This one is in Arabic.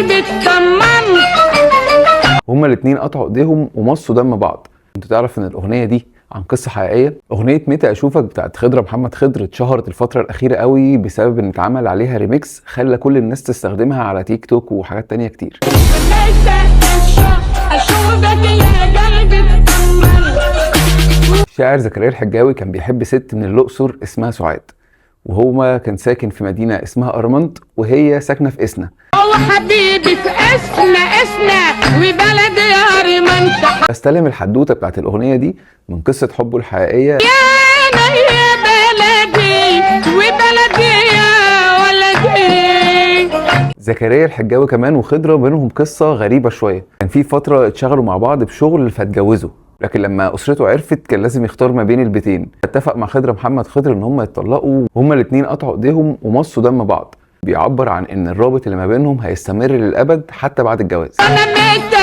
قلبي اتطمن. هما الاتنين قطعوا ايديهم ومصوا دم بعض. انت تعرف ان الاغنيه دي عن قصه حقيقيه؟ اغنيه متى اشوفك بتاعت خضره محمد خضر اتشهرت الفتره الاخيره قوي بسبب ان اتعمل عليها ريميكس خلى كل الناس تستخدمها على تيك توك وحاجات تانية كتير. شاعر زكريا الحجاوي كان بيحب ست من الاقصر اسمها سعاد، وهو كان ساكن في مدينه اسمها ارمنت وهي ساكنه في اسنا. هو حبيبي في اسنا وبلدي يا ارمنت. استلم الحدوته بتاعت الاغنيه دي من قصه حبه الحقيقيه يا انا يا بلدي وبلدي يا ولدي. زكريا الحجاوي كمان وخضره بينهم قصه غريبه شويه. كان في فتره اتشغلوا مع بعض بشغل فاتجوزوا، لكن لما اسرته عرفت كان لازم يختار ما بين البيتين. اتفق مع خضره محمد خضر ان هم يتطلقوا، وهما الاتنين قطعوا ايديهم ومصوا دم بعض. بيعبر عن ان الرابط اللي ما بينهم هيستمر للابد حتى بعد الجواز. انا متى